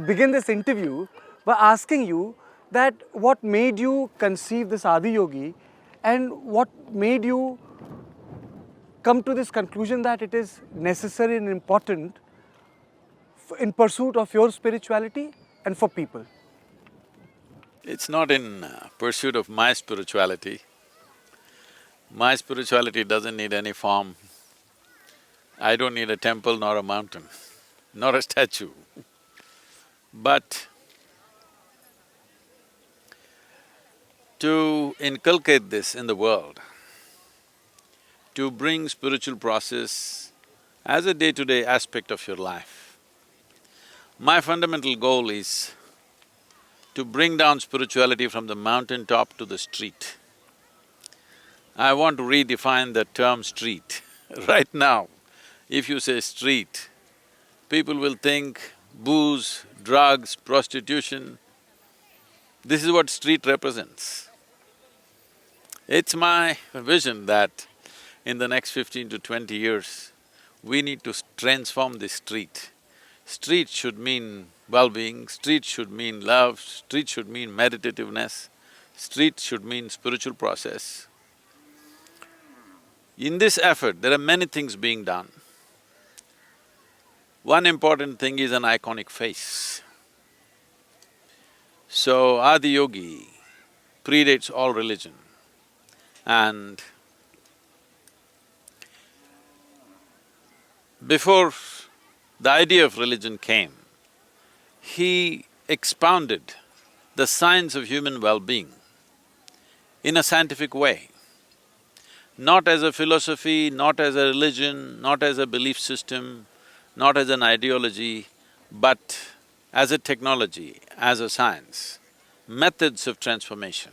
begin this interview by asking you that what made you conceive this Adi Yogi and what made you come to this conclusion that it is necessary and important in pursuit of your spirituality and for people? It's not in pursuit of my spirituality. My spirituality doesn't need any form. I don't need a temple nor a mountain, nor a statue. But to inculcate this in the world, to bring spiritual process as a day-to-day aspect of your life, my fundamental goal is to bring down spirituality from the mountain top to the street. I want to redefine the term street. Right now, if you say street, people will think booze, drugs, prostitution. This is what street represents. It's my vision that in the next 15 to 20 years, we need to transform this street. Street should mean well-being, street should mean love, street should mean meditativeness, street should mean spiritual process. In this effort, there are many things being done. One important thing is an iconic face. So, Adi Yogi predates all religion and before the idea of religion came, he expounded the science of human well-being in a scientific way, not as a philosophy, not as a religion, not as a belief system, not as an ideology, but as a technology, as a science, methods of transformation,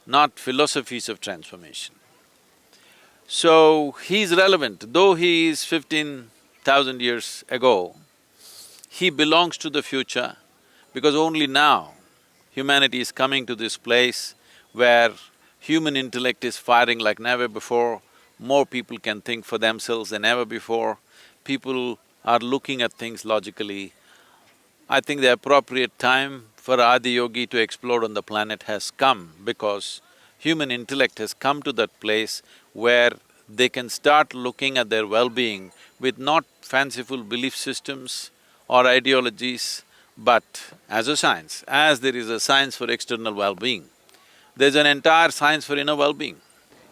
not philosophies of transformation. So, he's relevant, though he is 15,000 years ago, he belongs to the future because only now humanity is coming to this place where human intellect is firing like never before, more people can think for themselves than ever before, people are looking at things logically. I think the appropriate time for Adi Yogi to explode on the planet has come because human intellect has come to that place where they can start looking at their well-being with not fanciful belief systems or ideologies, but as a science. As there is a science for external well-being, there's an entire science for inner well-being.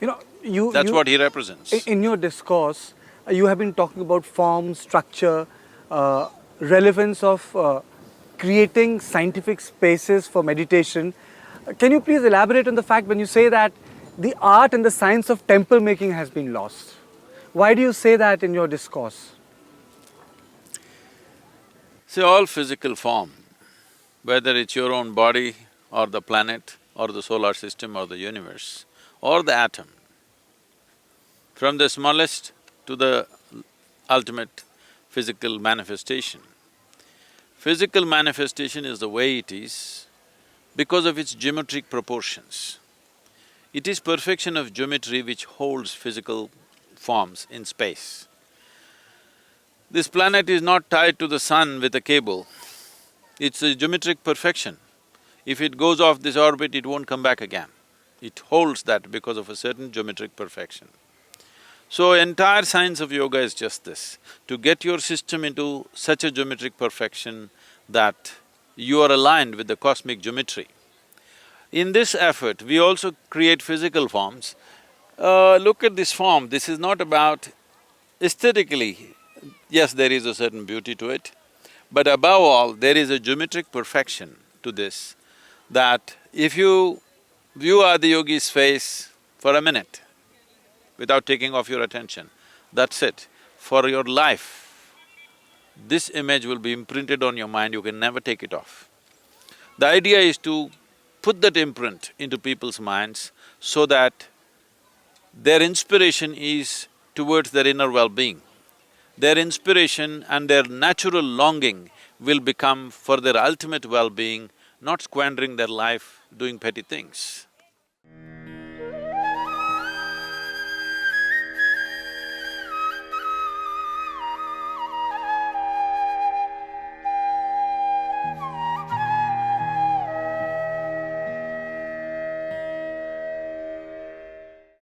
You know, That's what he represents. In your discourse, you have been talking about form, structure, relevance of creating scientific spaces for meditation. Can you please elaborate on the fact when you say that the art and the science of temple making has been lost? Why do you say that in your discourse? See, all physical form, whether it's your own body or the planet or the solar system or the universe or the atom, from the smallest to the ultimate physical manifestation. Physical manifestation is the way it is because of its geometric proportions. It is perfection of geometry which holds physical forms in space. This planet is not tied to the sun with a cable, it's a geometric perfection. If it goes off this orbit, it won't come back again. It holds that because of a certain geometric perfection. So, entire science of yoga is just this, to get your system into such a geometric perfection that you are aligned with the cosmic geometry. In this effort, we also create physical forms. Look at this form, this is not about aesthetically, yes, there is a certain beauty to it, but above all, there is a geometric perfection to this, that if you view Adi Yogi's face for a minute, without taking off your attention, that's it. For your life, this image will be imprinted on your mind, you can never take it off. The idea is to put that imprint into people's minds so that their inspiration is towards their inner well-being. Their inspiration and their natural longing will become for their ultimate well-being, not squandering their life doing petty things.